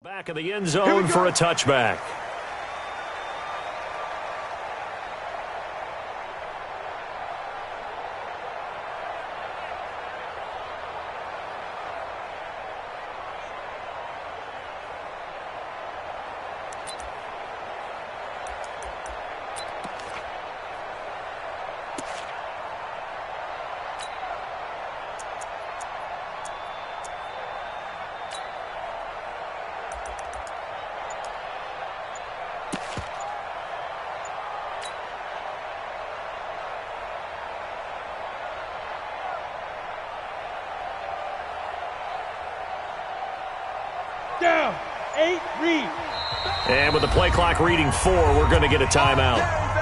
Back of the end zone for a touchback. Down, 8, read. And with the play clock reading 4, we're going to get a timeout.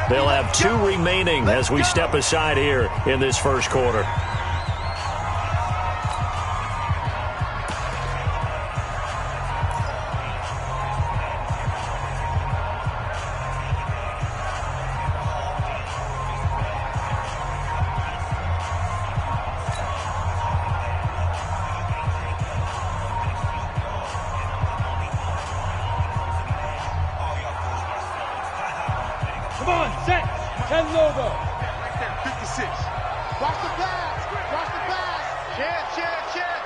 They'll have 2 remaining as we step aside here in this first quarter. Come on, set. 10 logo. 56. Watch the pass. Watch the pass. Chance.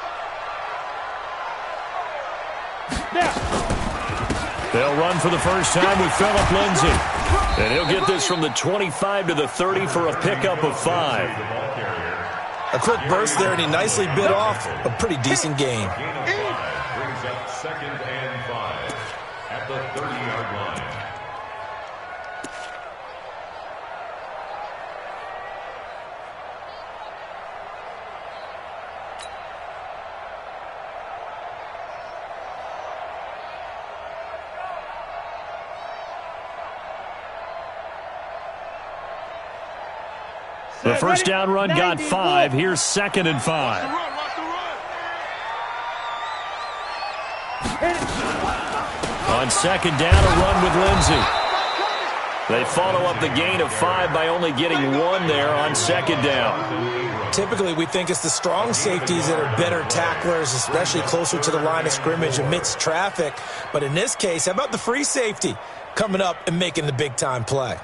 Now. They'll run for the first time with Phillip Lindsay. And he'll get this from the 25 to the 30 for a pickup of 5. A quick burst there, and he nicely bit off a pretty decent gain. Brings up 2nd and 5 at the 30-yard line. The first down run got 5. Here's 2nd and 5. On 2nd down, a run with Lindsay. They follow up the gain of 5 by only getting 1 there on 2nd down. Typically, we think it's the strong safeties that are better tacklers, especially closer to the line of scrimmage amidst traffic. But in this case, how about the free safety coming up and making the big-time play?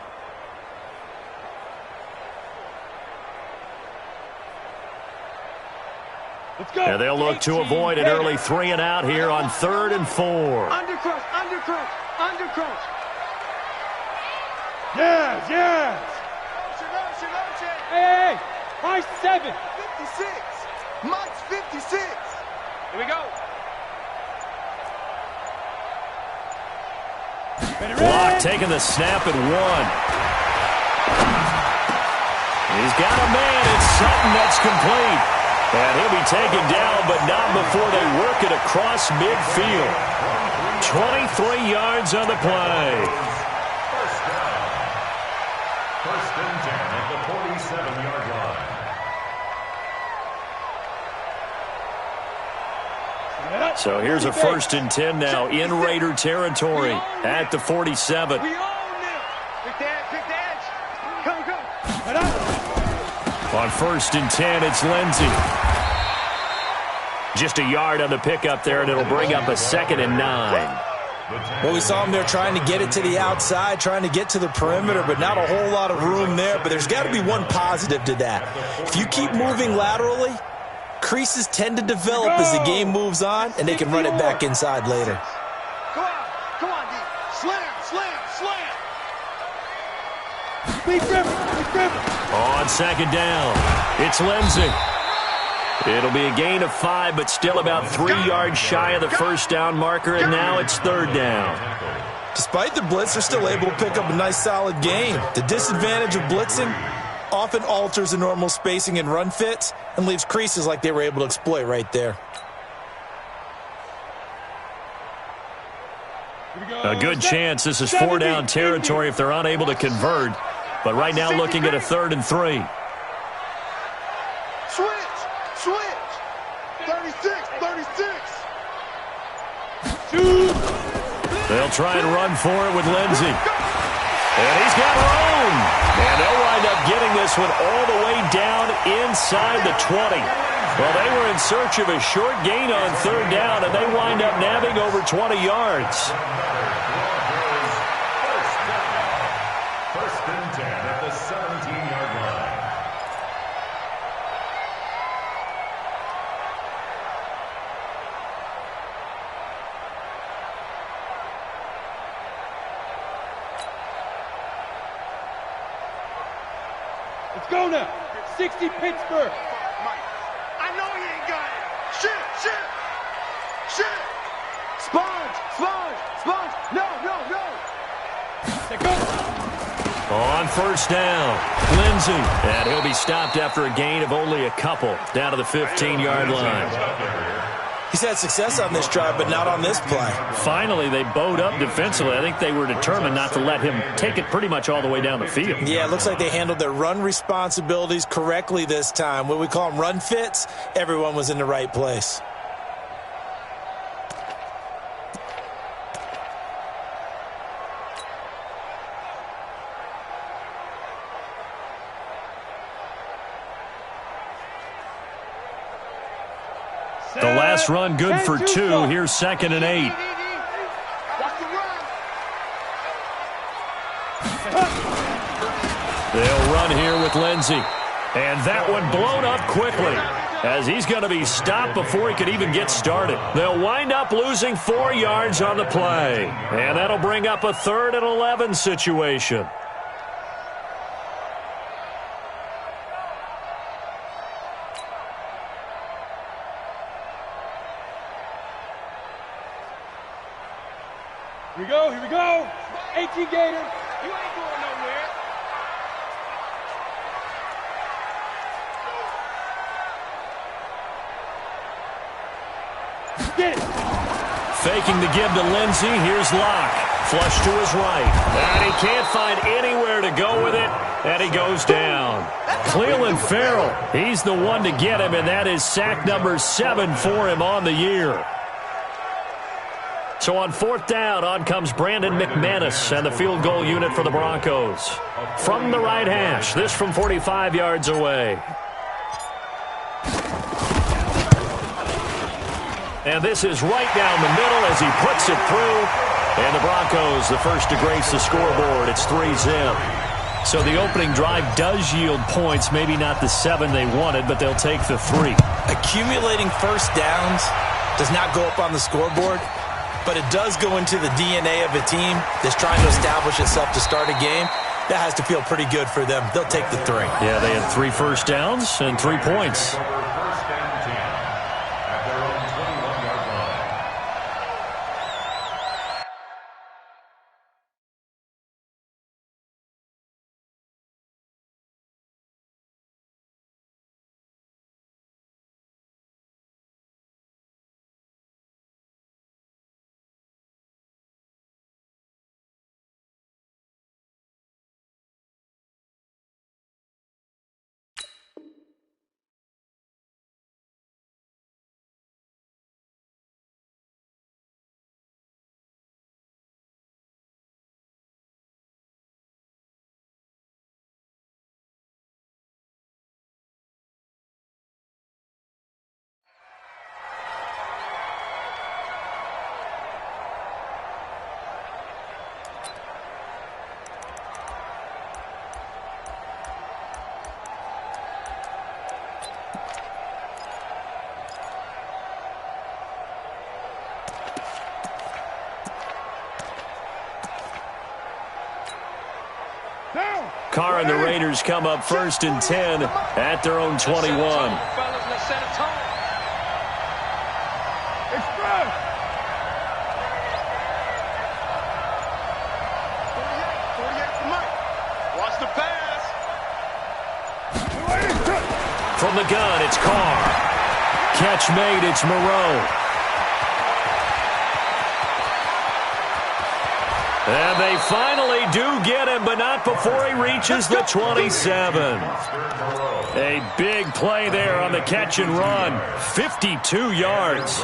And they'll look to avoid an early 3 and out here on 3rd and 4. Undercrunch, undercrunch, undercrunch. Yes. Hey, high 7. 56. Mike's 56. Here we go. Block taking the snap at 1. He's got a man. It's Sutton that's complete. And he'll be taken down, but not before they work it across midfield. 23 yards on the play. First and 10 at the 47-yard line. So here's a 1st and 10 now in Raider territory at the 47. We own them. Pick the edge. Come. On 1st and 10, it's Lindsay. Just a yard on the pickup there, and it'll bring up a 2nd and 9. Well, we saw him there trying to get it to the outside, trying to get to the perimeter, but not a whole lot of room there. But there's got to be one positive to that. If you keep moving laterally, creases tend to develop as the game moves on, and they can run it back inside later. Come on, D. Slam. On 2nd down, it's Lindsay. It'll be a gain of 5, but still about 3 yards shy of the first down marker, and now it's 3rd down. Despite the blitz, they're still able to pick up a nice, solid gain. The disadvantage of blitzing often alters the normal spacing and run fits and leaves creases like they were able to exploit right there. A good chance this is 4-down territory if they're unable to convert. But right now looking at a 3rd and 3. Switch. 36. They'll try and run for it with Lindsay. And he's got room. And they'll wind up getting this one all the way down inside the 20. Well, they were in search of a short gain on third down, and they wind up nabbing over 20 yards. First and 10 at the 17-yard line. Let's go now. 60 Pittsburgh. I know he ain't got it. Shoot. Sponge. No. Let go. On first down, Lindsey. And he'll be stopped after a gain of only a couple, down to the 15-yard line. He's had success on this drive, but not on this play. Finally, they bowed up defensively. I think they were determined not to let him take it pretty much all the way down the field. Yeah, it looks like they handled their run responsibilities correctly this time. What we call them run fits, everyone was in the right place. The last run good for 2. Here's 2nd and 8. They'll run here with Lindsey. And that one blown up quickly as he's going to be stopped before he could even get started. They'll wind up losing 4 yards on the play. And that'll bring up a 3rd and 11 situation. Here we go. 18 Gators. You ain't going nowhere. Get it. Faking the give to Lindsey. Here's Locke. Flush to his right. And he can't find anywhere to go with it. And he goes down. Cleveland Farrell, he's the one to get him, and that is sack number 7 for him on the year. So on 4th down, on comes Brandon McManus and the field goal unit for the Broncos. From the right hash, this from 45 yards away. And this is right down the middle as he puts it through. And the Broncos, the first to grace the scoreboard. It's 3-zip. So the opening drive does yield points, maybe not the 7 they wanted, but they'll take the 3. Accumulating first downs does not go up on the scoreboard, but it does go into the DNA of a team that's trying to establish itself to start a game. That has to feel pretty good for them. They'll take the 3. Yeah, they had 3 first downs and 3 points. First and 10 at their own 21-yard line. Carr and the Raiders come up 1st and 10 at their own 21. Watch the pass. From the gun, it's Carr. Catch made, it's Moreau. And they finally do get him, but not before he reaches the 27. A big play there on the catch and run. 52 yards.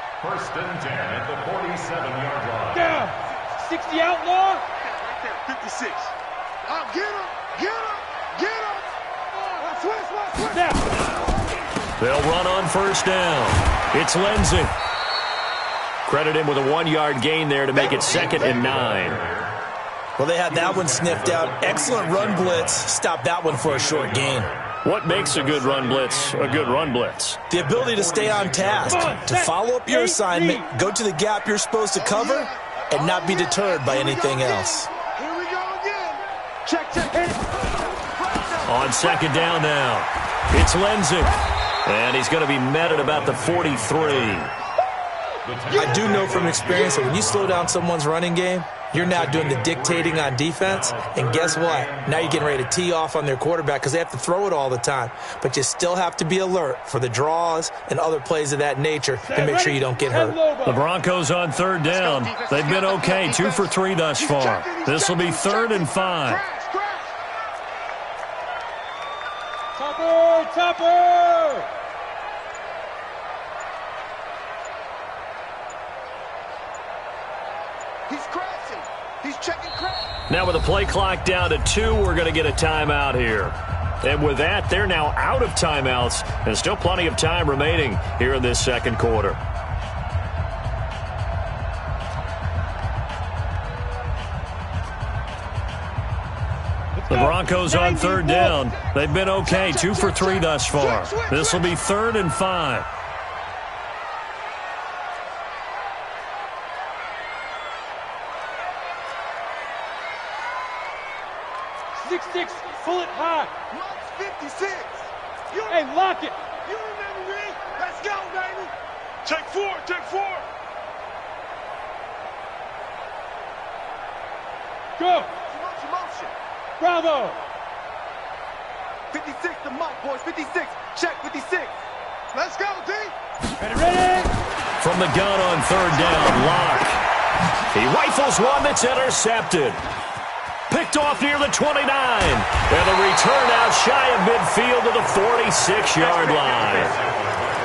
First and 10 at the 47-yard line. Down. 60 outlaw. Right there, 56. Get him! Get him! Get him! Switch! Down. They'll run on first down. It's Lindsey. Credit him with a 1-yard gain there to make it 2nd and 9. Well, they had that one sniffed out. Excellent run blitz. Stop that one for a short gain. What makes a good run blitz a good run blitz? The ability to stay on task, to follow up your assignment, go to the gap you're supposed to cover, and not be deterred by anything else. Here we go again. Check. On 2nd down now, it's Lindsey. And he's going to be met at about the 43. I do know from experience that when you slow down someone's running game, you're now doing the dictating on defense, and guess what? Now you're getting ready to tee off on their quarterback because they have to throw it all the time. But you still have to be alert for the draws and other plays of that nature to make sure you don't get hurt. The Broncos on 3rd down. They've been okay, 2 for 3 thus far. This will be 3rd and 5. Topper! He's crashing. He's checking crash. Now with the play clock down to 2, we're going to get a timeout here. And with that, they're now out of timeouts, and still plenty of time remaining here in this second quarter. The Broncos on 3rd down. They've been okay, 2 for 3 thus far. This will be 3rd and 5. Six, pull it high. Lock's 56. Hey, lock it. You remember me? Let's go, baby. Take 4. Go. Motion. Bravo. 56 to Mike, boys. 56. Check 56. Let's go, D. Ready. From the gun on 3rd down, Locke. He rifles one that's intercepted. Picked off near the 29. And the return out shy of midfield to the 46-yard line.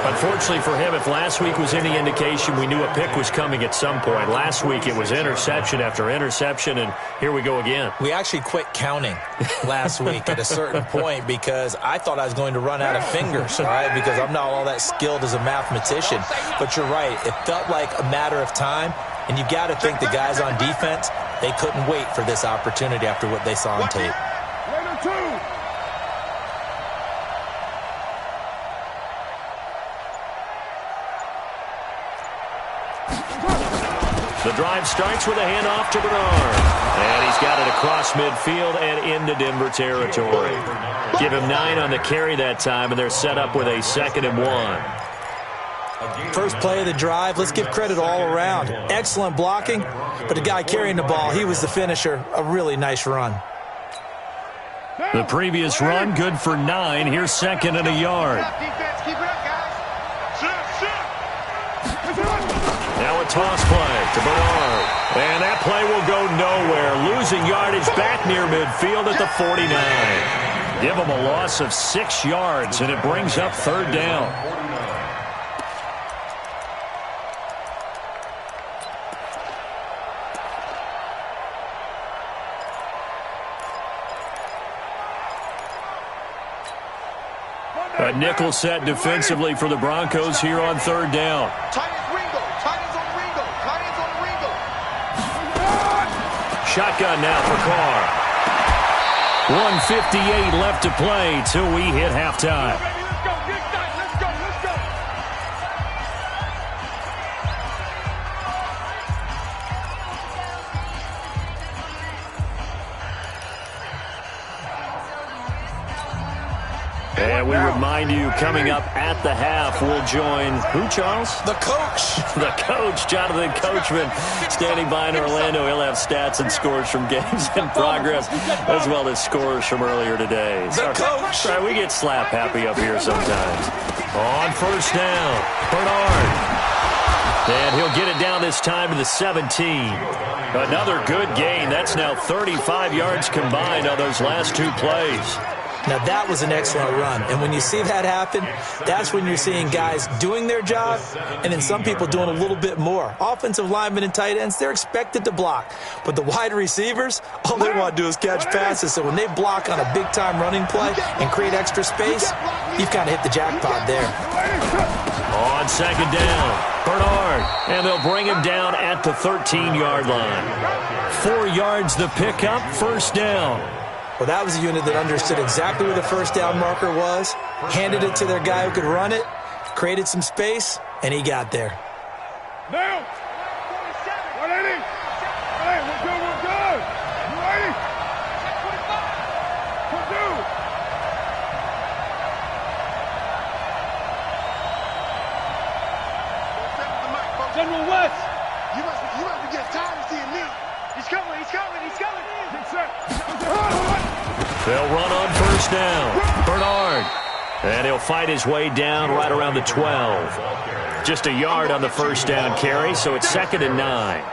Unfortunately for him, if last week was any indication, we knew a pick was coming at some point. Last week it was interception after interception, and here we go again. We actually quit counting last week at a certain point because I thought I was going to run out of fingers, all right, because I'm not all that skilled as a mathematician. But you're right. It felt like a matter of time, and you got to think the guys on defense, they couldn't wait for this opportunity after what they saw on tape. Later, 2. The drive starts with a handoff to Bernard. And he's got it across midfield and into Denver territory. Give him 9 on the carry that time, and they're set up with a 2nd and 1. First play of the drive, let's give credit all around. Excellent blocking, but the guy carrying the ball, he was the finisher. A really nice run. The previous run, good for 9. Here's 2nd and a yard. Defense, keep it up, guys. Now a toss play to Bernard. And that play will go nowhere. Losing yardage back near midfield at the 49. Give him a loss of 6 yards, and it brings up 3rd down. A nickel set defensively for the Broncos here on 3rd down. Shotgun now for Carr. 1:58 left to play till we hit halftime. And we remind you, coming up at the half, we'll join who, Charles? The coach. The coach, Jonathan Coachman, standing by in Orlando. He'll have stats and scores from games in progress, as well as scores from earlier today. The coach. Right, we get slap happy up here sometimes. On 1st down, Bernard. And he'll get it down this time to the 17. Another good gain. That's now 35 yards combined on those last 2 plays. Now, that was an excellent run. And when you see that happen, that's when you're seeing guys doing their job and then some people doing a little bit more. Offensive linemen and tight ends, they're expected to block. But the wide receivers, all they want to do is catch passes. So when they block on a big-time running play and create extra space, you've kind of hit the jackpot there. On second down, Bernard. And they'll bring him down at the 13-yard line. 4 yards the pickup, first down. Well, that was a unit that understood exactly where the first down marker was, handed it to their guy who could run it, created some space, and he got there. Now! 180! Hey, we're good, we're good! You ready? 45! Purdue! General West! You must be getting tired of seeing me. He's coming, he's coming, he's coming! Get set! They'll run on first down. Bernard. And he'll fight his way down right around the 12. Just a yard on the first down carry, so it's 2nd and 9.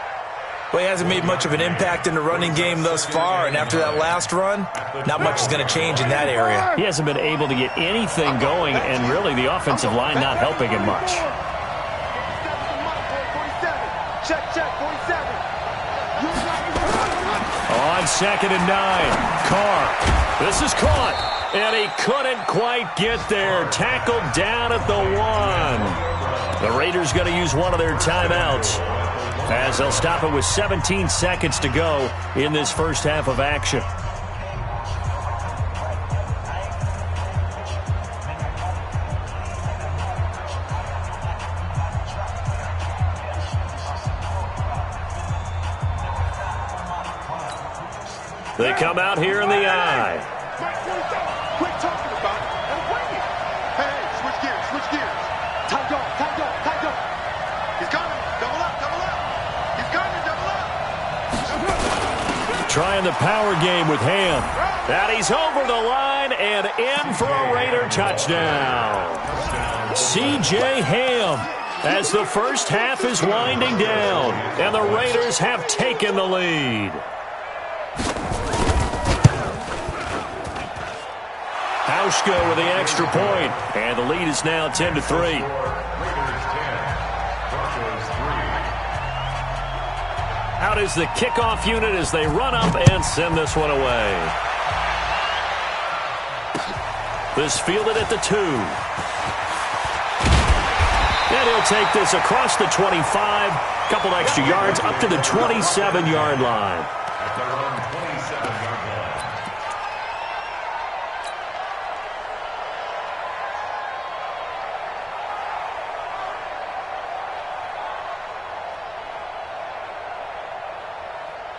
Well, he hasn't made much of an impact in the running game thus far, and after that last run, not much is going to change in that area. He hasn't been able to get anything going, and really the offensive line not helping him much. Check, 47. On 2nd and 9, Carr. This is caught, and he couldn't quite get there. Tackled down at the 1. The Raiders going to use one of their timeouts as they'll stop it with 17 seconds to go in this first half of action. They come out here in the eye. Quit talking about it and bring it. Hey, switch gears. Tight dog. He's coming. Double up. He's coming, double up. Trying the power game with Ham. And he's over the line and in for a Raider touchdown. C.J. Ham as the first half is winding down, and the Raiders have taken the lead. Hauschka with the extra point, and the lead is now 10-3. Out is the kickoff unit as they run up and send this one away. This fielded at the 2. And he'll take this across the 25, couple extra yards up to the 27-yard line.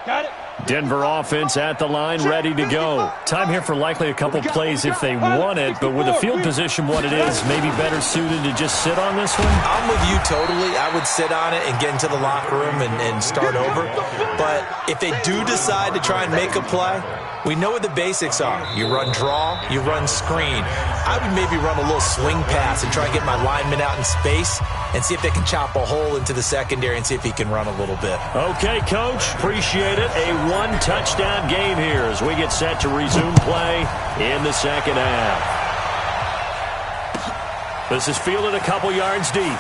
Got it. Denver offense at the line, ready to go. Time here for likely a couple plays if they want it, but with the field position what it is, maybe better suited to just sit on this one? I'm with you totally. I would sit on it and get into the locker room and start over. But if they do decide to try and make a play, we know what the basics are. You run draw, you run screen. I would maybe run a little swing pass and try and get my lineman out in space and see if they can chop a hole into the secondary and see if he can run a little bit. Okay, Coach. Appreciate it. A one-touchdown game here as we get set to resume play in the second half. This is fielded a couple yards deep.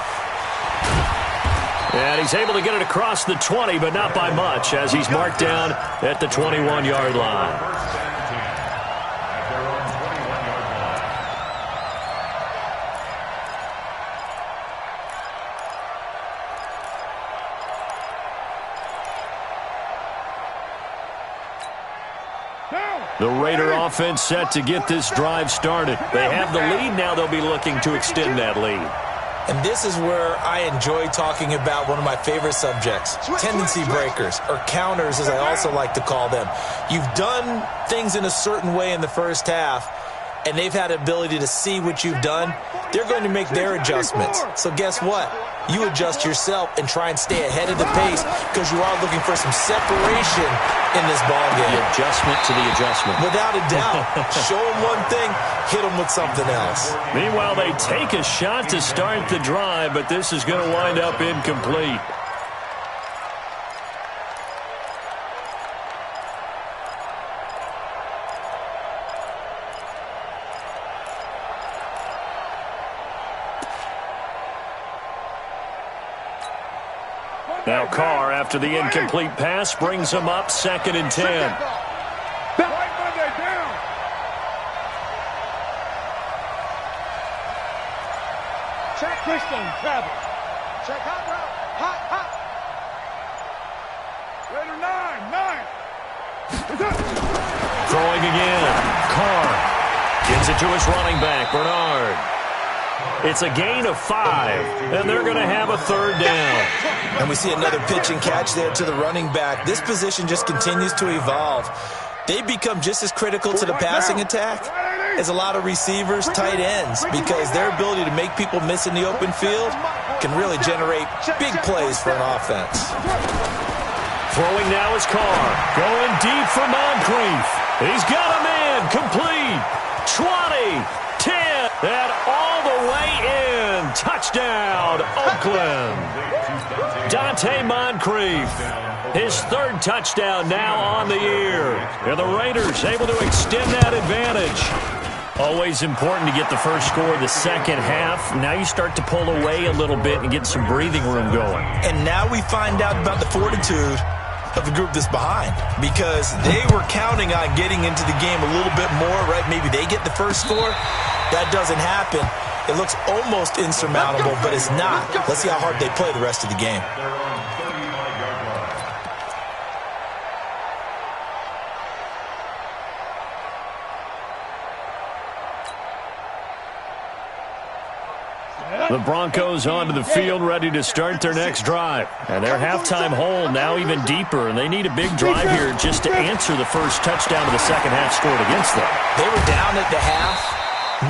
And he's able to get it across the 20, but not by much as he's marked down at the 21-yard line. The Raider offense set to get this drive started. They have the lead. Now they'll be looking to extend that lead. And this is where I enjoy talking about one of my favorite subjects, tendency breakers, or counters as I also like to call them. You've done things in a certain way in the first half, and they've had the ability to see what you've done. They're going to make their adjustments. So guess what? You adjust yourself and try and stay ahead of the pace because you are looking for some separation in this ball game. The adjustment to the adjustment. Without a doubt. Show them one thing, hit them with something else. Meanwhile, they take a shot to start the drive, but this is going to wind up incomplete. Now Carr, after the incomplete pass, brings him up 2nd and 10. Check Christian, travel. Check hot route. Hot. Raider 9. Throwing again. Carr gives it to his running back, Bernard. It's a gain of 5, and they're going to have a 3rd down. And we see another pitch and catch there to the running back. This position just continues to evolve. They become just as critical to the passing attack as a lot of receivers, tight ends, because their ability to make people miss in the open field can really generate big plays for an offense. Throwing now is Carr. Going deep for Moncrief. He's got a man. Complete. 20, 10, and all the way in. Touchdown, Oakland. Dante Moncrief. His 3rd touchdown now on the year. And the Raiders able to extend that advantage. Always important to get the first score of the second half. Now you start to pull away a little bit and get some breathing room going. And now we find out about the fortitude of the group that's behind, because they were counting on getting into the game a little bit more, right? Maybe they get the first score. That doesn't happen. It looks almost insurmountable, but it's not. Let's see how hard they play the rest of the game. The Broncos onto the field, ready to start their next drive. And their halftime hole now even deeper, and they need a big drive here just to answer the first touchdown of the second half scored against them. They were down at the half.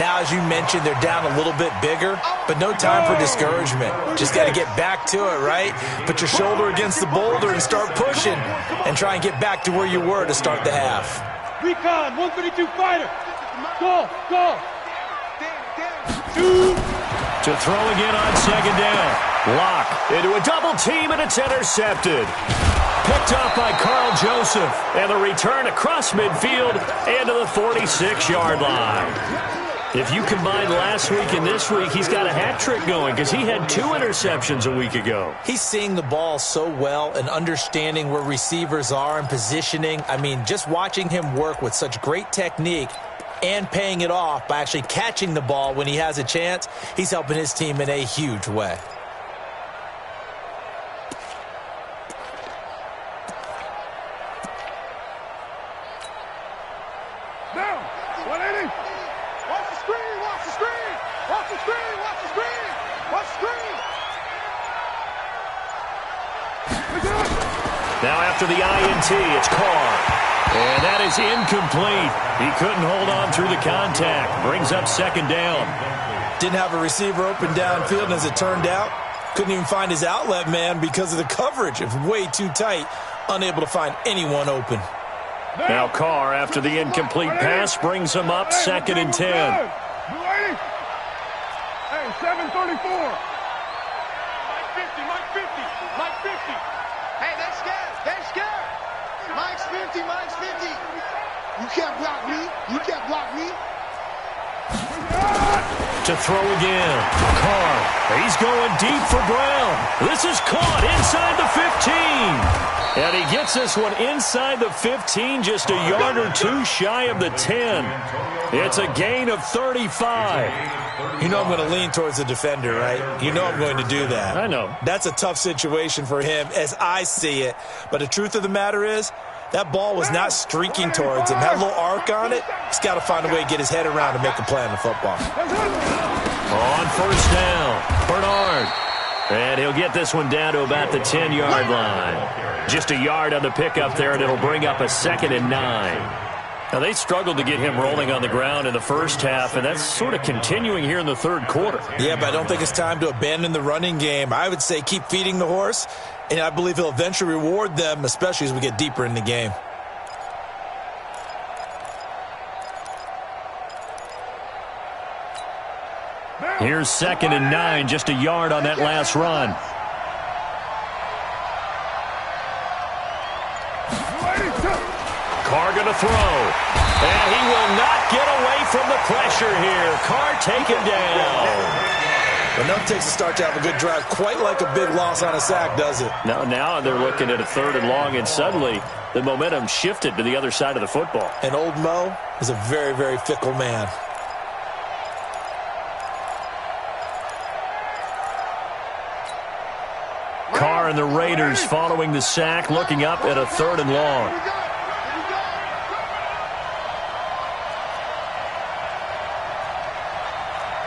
Now, as you mentioned, they're down a little bit bigger, but no time for discouragement. Just got to get back to it, right? Put your shoulder against the boulder and start pushing and try and get back to where you were to start the half. Recon, 152 fighter. Go. To throw again on 2nd down. Lock into a double team, and it's intercepted. Picked off by Carl Joseph. And the return across midfield and to the 46-yard line. If you combine last week and this week, he's got a hat trick going because he had 2 interceptions a week ago. He's seeing the ball so well and understanding where receivers are and positioning. I mean, just watching him work with such great technique and paying it off by actually catching the ball when he has a chance, he's helping his team in a huge way. Down. 180. Watch the screen. Now after the INT, it's Carr. And that is incomplete. He couldn't hold on through the contact. Brings up 2nd down. Didn't have a receiver open downfield, and as it turned out, couldn't even find his outlet man because of the coverage. It was way too tight, unable to find anyone open. Now Carr, after the incomplete pass, brings him up 2nd and 10. Hey, 734. Mike 50. Hey, they're scared. Mike's 50. You can't block me. To throw again. Carr. He's going deep for Brown. This is caught inside the 15. And he gets this one inside the 15, just a yard or 2 shy of the 10. It's a gain of 35. You know I'm going to lean towards the defender, right? You know I'm going to do that. I know. That's a tough situation for him as I see it. But the truth of the matter is, that ball was not streaking towards him. Had a little arc on it. He's got to find a way to get his head around and make a play on the football. On 1st down, Bernard. And he'll get this one down to about the 10-yard line. Just a yard on the pickup there, and it'll bring up a 2nd and 9. Now, they struggled to get him rolling on the ground in the first half, and that's sort of continuing here in the 3rd quarter. Yeah, but I don't think it's time to abandon the running game. I would say keep feeding the horse, and I believe he'll eventually reward them, especially as we get deeper in the game. Here's 2nd and 9, just a yard on that last run. Carr going to throw. And he will not get away from the pressure here. Carr taken down. But nothing takes a start to have a good drive, quite like a big loss on a sack, does it? Now they're looking at a 3rd and long, and suddenly the momentum shifted to the other side of the football. And old Mo is a very, very fickle man. Carr and the Raiders following the sack, looking up at a 3rd and long.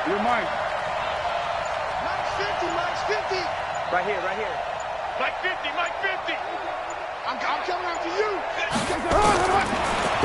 You're mine. Mike's 50. Right here. Mike 50, Mike 50. I'm coming after you.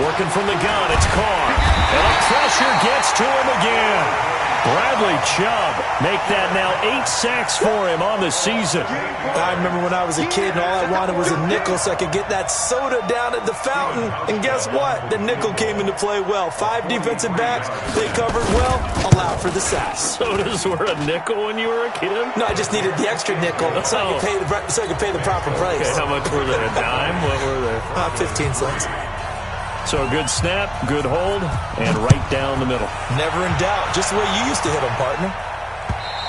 Working from the gun, it's Carr. And the pressure gets to him again. Bradley Chubb make that now 8 sacks for him on the season. I remember when I was a kid and all I wanted was a nickel so I could get that soda down at the fountain. And guess what? The nickel came into play well. 5 defensive backs, they covered well, allowed for the sacks. Sodas were a nickel when you were a kid? No, I just needed the extra nickel so I could pay the proper price. Okay, how much were they? A dime? What were they? 15 cents. So a good snap, good hold, and right down the middle. Never in doubt. Just the way you used to hit them, partner.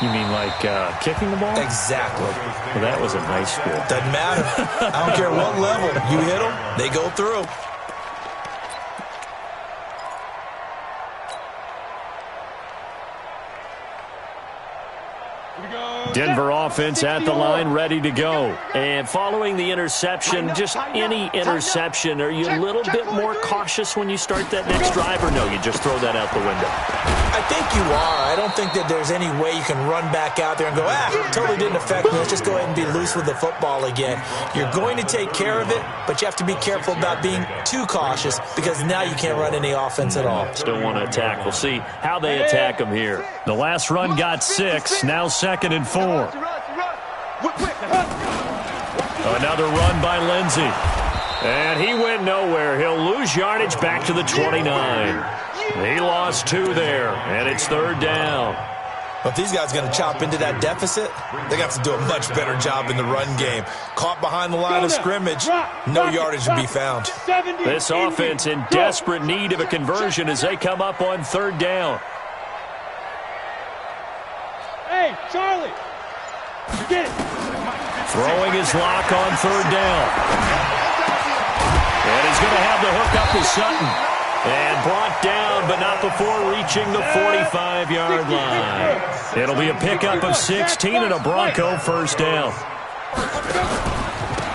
You mean like kicking the ball? Exactly. Well, that was in high school. Doesn't matter. I don't care what level. You hit them, they go through. Denver offense at the line, ready to go. And following the interception, just any interception, are you a little bit more cautious when you start that next drive, or no, you just throw that out the window? I think you are. I don't think that there's any way you can run back out there and go, totally didn't affect me. Let's just go ahead and be loose with the football again. You're going to take care of it, but you have to be careful about being too cautious because now you can't run any offense at all. Still want to attack. We'll see how they attack them here. The last run got 6, now 2nd and 4. Another run by Lindsey. And he went nowhere. He'll lose yardage back to the 29. He lost 2 there, and it's 3rd down. Well, if these guys are going to chop into that deficit, they got to do a much better job in the run game. Caught behind the line of scrimmage, no yardage to be found. This offense in desperate need of a conversion as they come up on 3rd down. Hey, Charlie. Get it. Throwing his lock on 3rd down. And he's going to have the hook up to Sutton. And brought down, but not before reaching the 45-yard line. It'll be a pickup of 16 and a Bronco 1st down.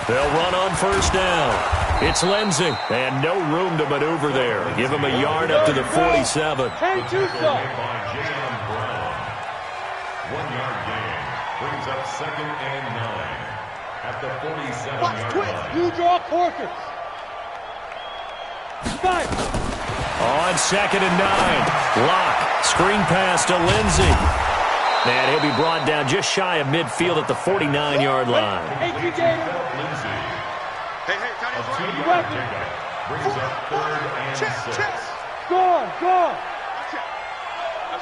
They'll run on 1st down. It's Lindsey, and no room to maneuver there. Give him a yard up to the 47. Hey, Tuso. 1-yard gain brings up 2nd and 9 at the 47-yard line. You draw Corker. Five. On 2nd and 9. Lock. Screen pass to Lindsey. And he'll be brought down just shy of midfield at the 49-yard line. Hey, Lindsey. A 2-yard pickup brings up 3rd and 6. Go.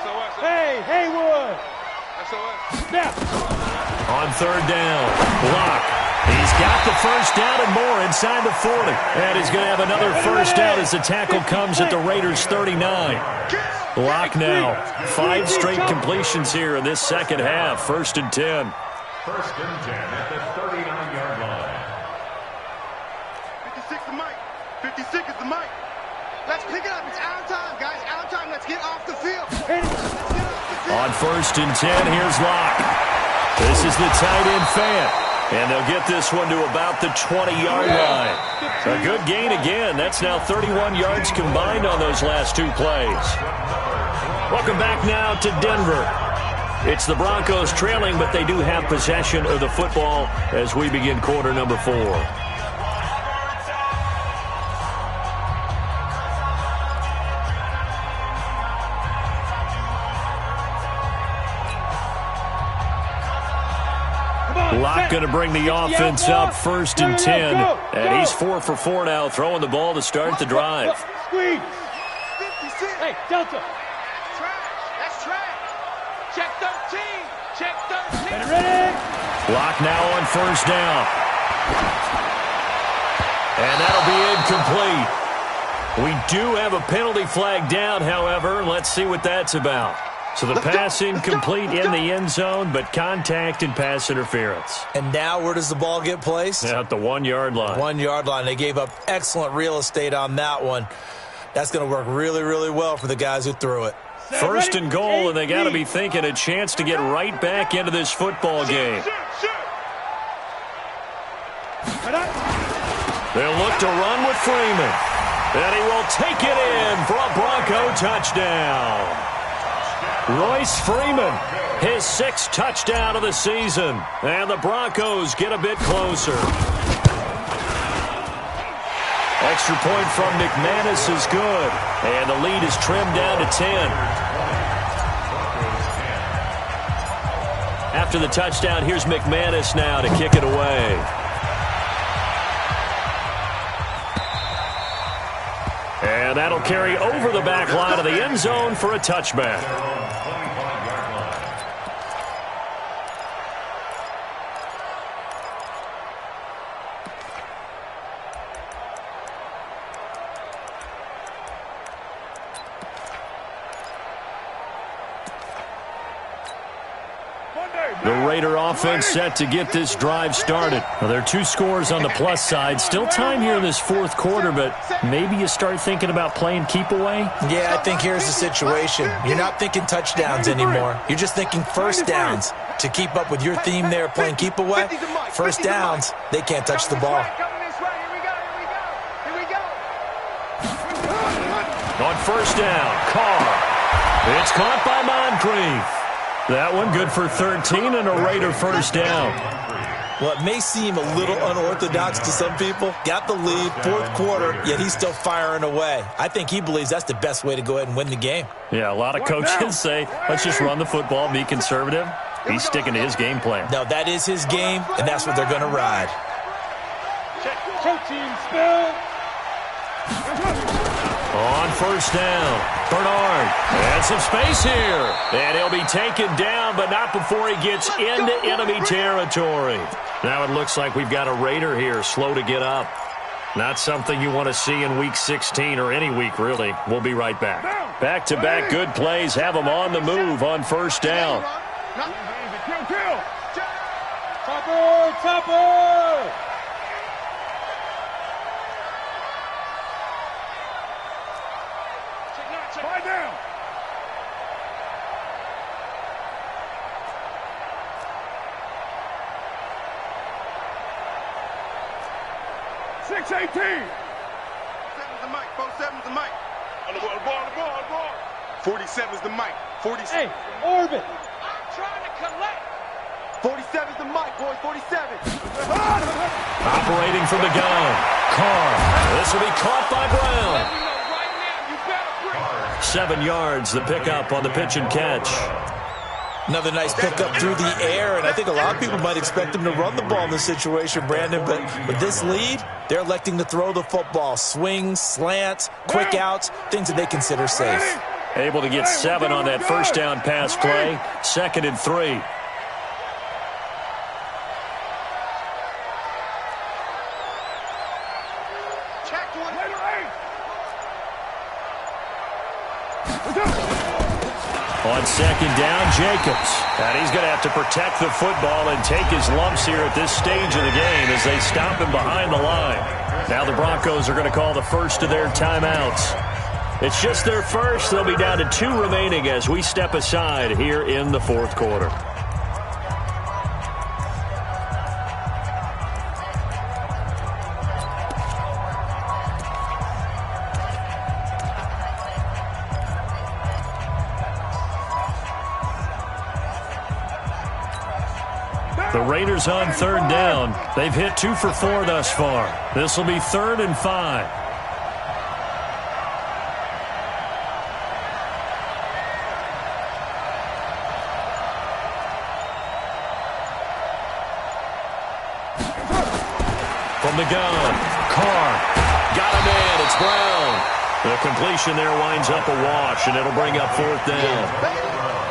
SOS. Hey, Haywood. SOS. Snap. On 3rd down. Lock. He's got the 1st down and more inside the 40. And he's going to have another 1st down as the tackle comes at the Raiders' 39. Lock now. 5 straight completions here in this 2nd half. 1st and 10. 1st and 10 at the 39-yard line. 56 the mic. 56 is the mic. Let's pick it up. It's out time, guys. Out time. Let's get off the field. On 1st and 10, here's Lock. This is the tight end Fant. And they'll get this one to about the 20-yard line. A good gain again. That's now 31 yards combined on those last 2 plays. Welcome back now to Denver. It's the Broncos trailing, but they do have possession of the football as we begin quarter number 4. Lock going to bring the offense up 1st and 10. And he's 4 for 4 now, throwing the ball to start the drive. Squeeze. Hey, Delta. That's trash. Check 13. Check 13. Ready? Lock now on 1st down. And that'll be incomplete. We do have a penalty flag down, however. Let's see what that's about. So the pass incomplete in the end zone, but contact and pass interference. And now where does the ball get placed? At the 1 yard line. 1 yard line. They gave up excellent real estate on that one. That's going to work really, really well for the guys who threw it. First and goal, and they got to be thinking a chance to get right back into this football game. They'll look to run with Freeman. And he will take it in for a Bronco touchdown. Royce Freeman, his 6th touchdown of the season. And the Broncos get a bit closer. Extra point from McManus is good. And the lead is trimmed down to 10. After the touchdown, here's McManus now to kick it away. And that'll carry over the back line of the end zone for a touchback. The Raider offense set to get this drive started. Well, there are 2 scores on the plus side. Still time here in this 4th quarter, but maybe you start thinking about playing keep away? Yeah, I think here's the situation. You're not thinking touchdowns anymore. You're just thinking first downs. To keep up with your theme there, playing keep away, first downs, they can't touch the ball. On first down, Carr. It's caught by Moncrief. That one good for 13 and a Raider first down. Well, it may seem a little unorthodox to some people. Got the lead, 4th quarter, yet he's still firing away. I think he believes that's the best way to go ahead and win the game. Yeah, a lot of coaches say, let's just run the football, be conservative. He's sticking to his game plan. No, that is his game, and that's what they're going to ride. Coaching spill. On first down, Bernard. And some space here. And he'll be taken down, but not before he gets into enemy territory. Now it looks like we've got a Raider here, slow to get up. Not something you want to see in Week 16 or any week, really. We'll be right back. Back-to-back good plays have them on the move on first down. Topper! Fight down. .618. 7's the mic. 47's the mic. On the ball. 47's the mic. 47. Hey, Orbit. I'm trying to collect. 47's the mic, boys. 47. Operating from the gun. Carr. This will be caught by Brown. 7 yards, the pickup on the pitch and catch. Another nice pickup through the air, and I think a lot of people might expect him to run the ball in this situation, Brandon, but with this lead, they're electing to throw the football. Swings, slants, quick outs, things that they consider safe. Able to get 7 on that first down pass play. 2nd and 3. On 2nd down, Jacobs. And he's going to have to protect the football and take his lumps here at this stage of the game as they stop him behind the line. Now the Broncos are going to call the first of their timeouts. It's just their first. They'll be down to 2 remaining as we step aside here in the 4th quarter. The Raiders on 3rd down. They've hit 2 for 4 thus far. This will be 3rd and 5. From the gun, Carr. Got him in. It's Brown. The completion there winds up a wash, and it'll bring up 4th down.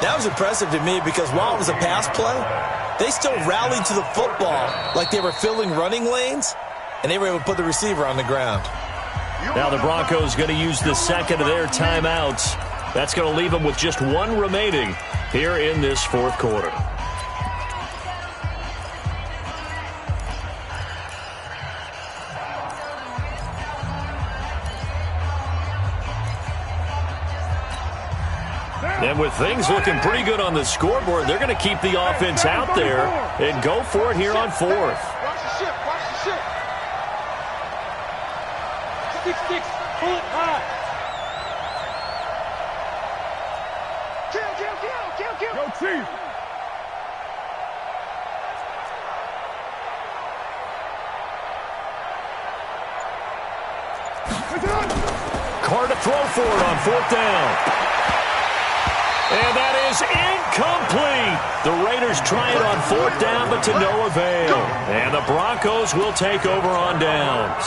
That was impressive to me because while it was a pass play, they still rallied to the football like they were filling running lanes, and they were able to put the receiver on the ground. Now the Broncos going to use the 2nd of their timeouts. That's going to leave them with just one remaining here in this fourth quarter. And with things looking pretty good on the scoreboard, they're going to keep the offense out there and go for it here on fourth. Watch the ship. Watch the ship. 6-6. Pull it high. Kill. Yo, Chief. Carr to throw for it on fourth down. And that is incomplete. The Raiders try it on fourth down, but to no avail. And the Broncos will take over on downs.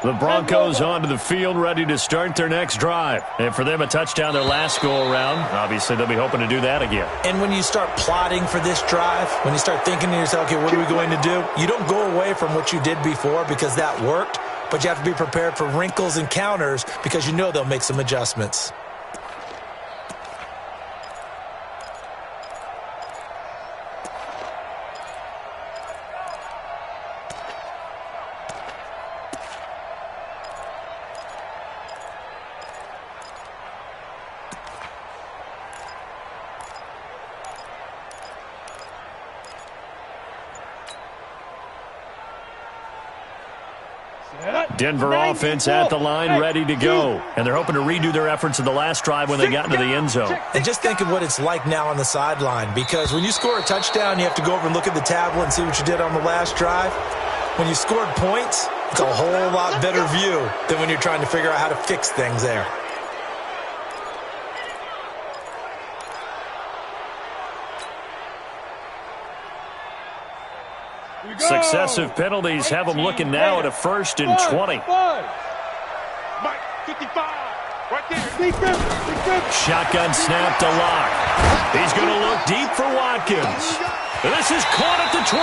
The Broncos onto the field, ready to start their next drive. And for them, a touchdown their last go-around. Obviously, they'll be hoping to do that again. And when you start plotting for this drive, when you start thinking to yourself, okay, what are we going to do? You don't go away from what you did before because that worked, but you have to be prepared for wrinkles and counters because you know they'll make some adjustments. Denver offense at the line, ready to go. And they're hoping to redo their efforts in the last drive when they got into the end zone. And just think of what it's like now on the sideline, because when you score a touchdown, you have to go over and look at the tablet and see what you did on the last drive. When you scored points, it's a whole lot better view than when you're trying to figure out how to fix things there. Successive penalties have them looking now at a 1st and 20. Mike, 55. Right there. Shotgun snap to Lock. He's going to look deep for Watkins. This is caught at the 20.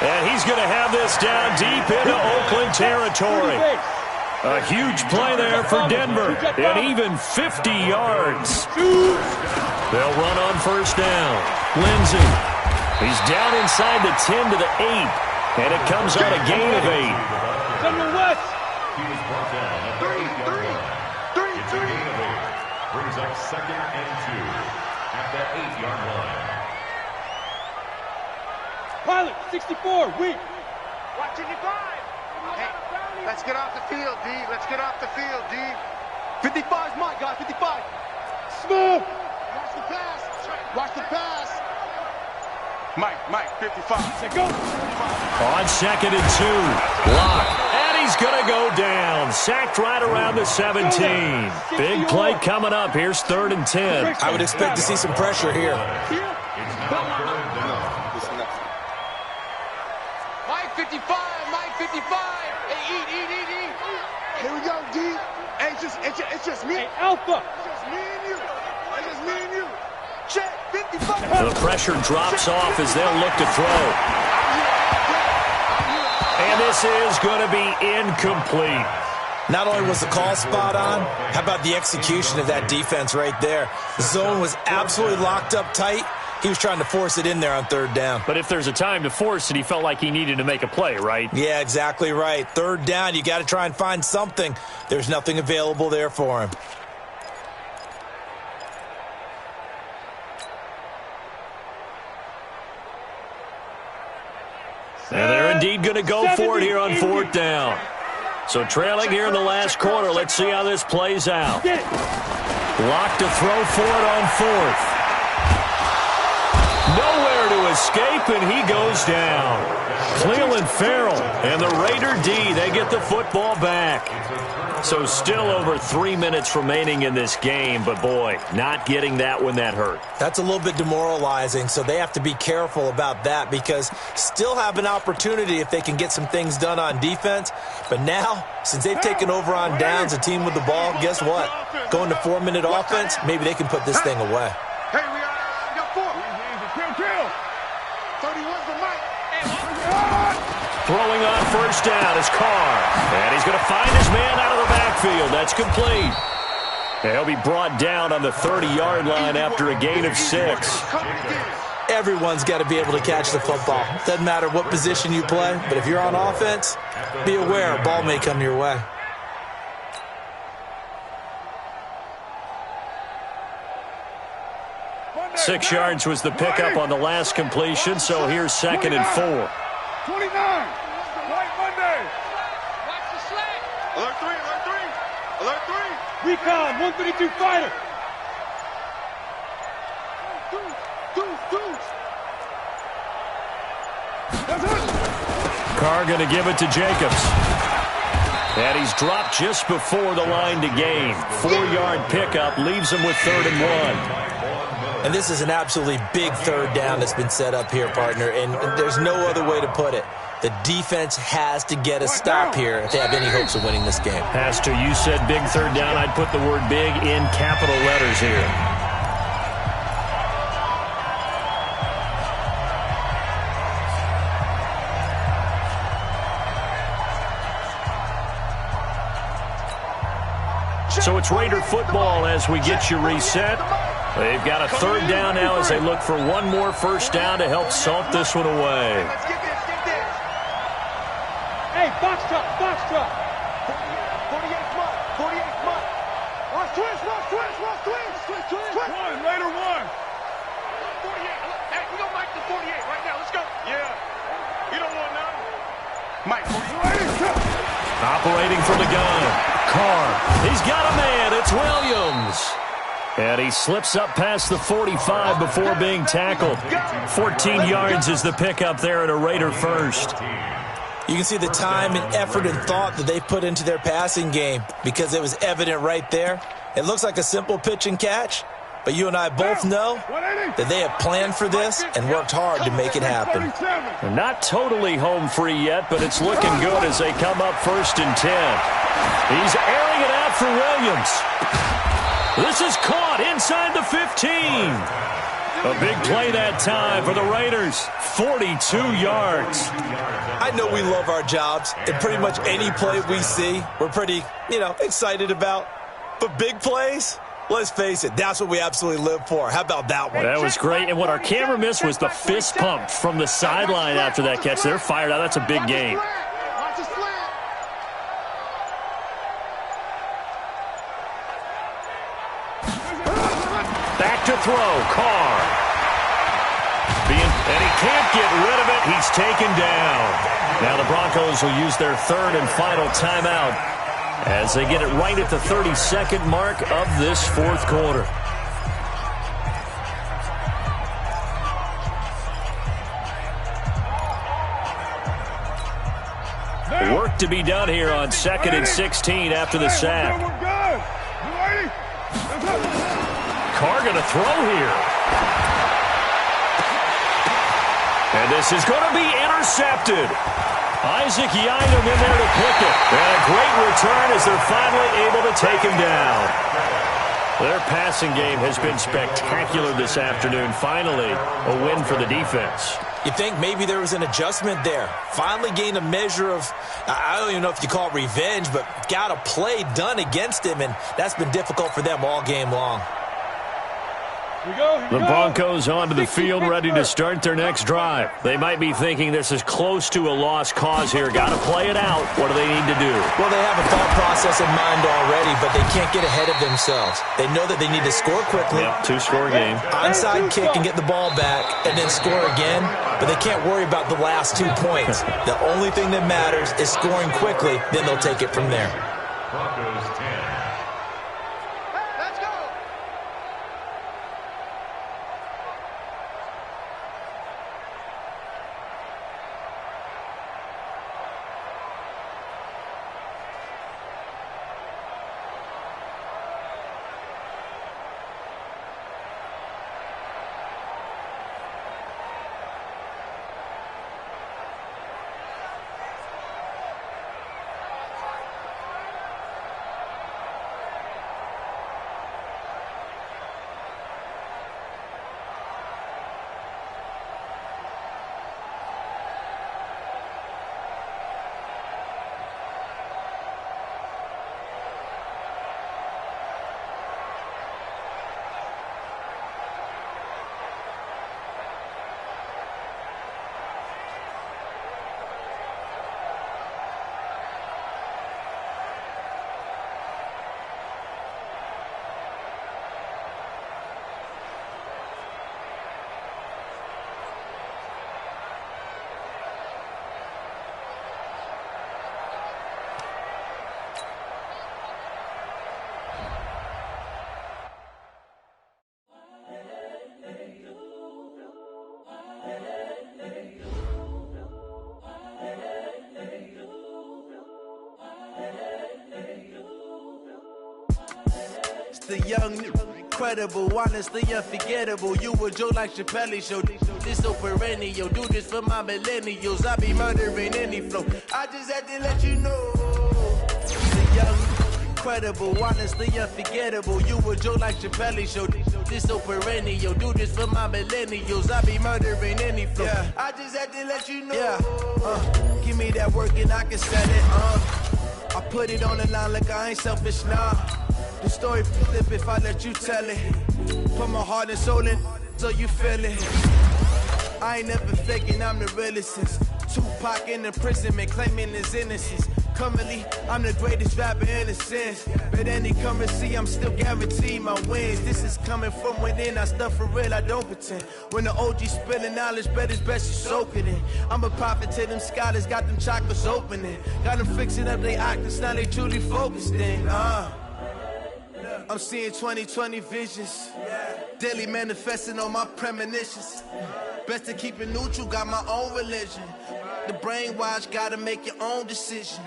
And he's going to have this down deep into Oakland territory. A huge play there for Denver. And even 50 yards. They'll run on 1st down. Lindsey. He's down inside the 10 to the 8. And it comes on a gain of 8. West. He was brought down at the 8-yard line. It's a gain of 8. Brings up 2nd and 2 at the 8-yard line. Pilot, 64, weak. Watch it, 5. Hey, let's get off the field, D. Let's get off the field, D. 55's my guy, 55. Smooth. Watch the pass. Watch the pass. Mike, 55. Go. On 2nd and 2. Lock. And he's going to go down. Sacked right around the 17. Big play coming up. Here's 3rd and 10. I would expect to see some pressure here. It's now 3rd down. Mike 55. Hey, eat. Here we go, D. Hey, it's just me. Hey, Alpha. It's just me and you. Check, 55. The pressure drops off as they'll look to throw. And this is going to be incomplete. Not only was the call spot on, how about the execution of that defense right there? The zone was absolutely locked up tight. He was trying to force it in there on 3rd down. But if there's a time to force it, he felt like he needed to make a play, right? Yeah, exactly right. 3rd down, you got to try and find something. There's nothing available there for him. And they're indeed going to go for it here on 4th down. So trailing here in the last quarter. Let's see how this plays out. Lock to throw for it on 4th. Nowhere to escape, and he goes down. Cleveland Farrell and the Raider D, they get the football back. So still over 3 minutes remaining in this game, but boy, not getting that when that hurt. That's a little bit demoralizing, so they have to be careful about that because still have an opportunity if they can get some things done on defense. But now, since they've taken over on downs, a team with the ball, guess what? Going to 4-minute offense, maybe they can put this thing away. Hey, we got 4. Kill. 31's the mic. Throwing on first down is Carr. And he's going to find his man out of the backfield. That's complete. And he'll be brought down on the 30-yard line after a gain of 6. Everyone's got to be able to catch the football. Doesn't matter what position you play, but if you're on offense, be aware a ball may come your way. Six yards was the pickup on the last completion, so here's 2nd and 4. 29. White Monday. Watch the slant. Alert 3. Alert 3. Recon, 132 fighter. Carr going to give it to Jacobs. And he's dropped just before the line to gain. 4-yard pickup leaves him with 3rd and 1. And this is an absolutely big 3rd down that's been set up here, partner, and there's no other way to put it. The defense has to get a stop here if they have any hopes of winning this game. Pastor, you said big 3rd down. I'd put the word big in capital letters here. So it's Raider football as we get you reset. They've got a 3rd down now as they look for one more first down to help salt this one away. Let's get this. Hey, box truck. 48th month. Watch twist. One, Raider 1. 48. Hey, we gonna mic the 48 right now. Let's go. Yeah. You don't want none. Mike, Operating from the gun. Carr. He's got a man. It's Williams. And he slips up past the 45 before being tackled. 14 yards is the pickup there at a Raider first. You can see the time and effort and thought that they put into their passing game because it was evident right there. It looks like a simple pitch and catch, but you and I both know that they have planned for this and worked hard to make it happen. They're not totally home free yet, but it's looking good as they come up 1st and 10. He's airing it out for Williams. This is caught inside the 15. A big play that time for the Raiders. 42 yards. I know we love our jobs, and pretty much any play we see, we're pretty, excited about. But big plays, let's face it, that's what we absolutely live for. How about that one? That was great, and what our camera missed was the fist pump from the sideline after that catch. They're fired out. That's a big gain. Watch the slant. Back to throw, Carr. And he can't get rid of it. He's taken down. Now the Broncos will use their 3rd and final timeout as they get it right at the 32nd mark of this 4th quarter. Work to be done here on 2nd and 16 after the sack. Carr going to throw here. And this is going to be intercepted. Isaac Yiadom in there to pick it. And a great return as they're finally able to take him down. Their passing game has been spectacular this afternoon. Finally, a win for the defense. You think maybe there was an adjustment there. Finally gained a measure of, I don't even know if you call it revenge, but got a play done against him, and that's been difficult for them all game long. The Broncos onto the field ready to start their next drive. They might be thinking this is close to a lost cause here. Got to play it out. What do they need to do? Well, they have a thought process in mind already, but they can't get ahead of themselves. They know that they need to score quickly. Yep, 2-score game. Onside kick and get the ball back and then score again, but they can't worry about the last 2 points. The only thing that matters is scoring quickly, then they'll take it from there. Broncos 10. Let's go. the young, incredible, honestly unforgettable. You a joke like Chappelle Show. This so perennial. Do this for my millennials. I be murdering any flow. I just had to let you know. The young, incredible, honestly unforgettable. You a joke like Chappelle Show. This so perennial. Do this for my millennials. I be murdering any flow. Yeah. I just had to let you know. Yeah. Give me that work and I can sell it. I put it on the line like I ain't selfish, nah. The story flip if I let you tell it. Put my heart and soul in so you feel it. I ain't never faking, I'm the realest since Tupac in imprisonment, claiming his innocence. Currently, I'm the greatest rapper in a sense. But any currency, I'm still guaranteed my wins. This is coming from within, I stuff for real, I don't pretend. When the OG spilling knowledge, bet it's best you soak it in. I'm a prophet to them scholars, got them chakras opening. Got them fixing up they octaves, now they truly focused in. I'm seeing 2020 visions. Daily manifesting on my premonitions. Best to keep it neutral, got my own religion. The brainwash, gotta make your own decision.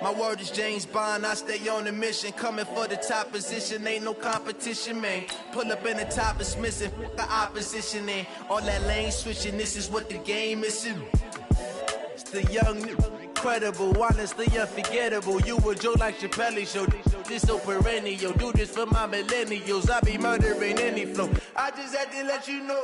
My word is James Bond, I stay on a mission. Coming for the top position, ain't no competition, man. Pull up in the top, it's missing, the opposition in. All that lane switching, this is what the game is. It's the young, incredible, honestly unforgettable. You a joke like Chappelle Show. This so perennial. Do this for my millennials. I be murdering any flow. I just had to let you know.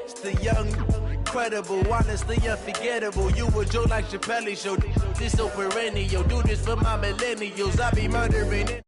It's the young, incredible, honestly unforgettable. You a joke like Chappelle Show. This so perennial. Do this for my millennials. I be murdering it.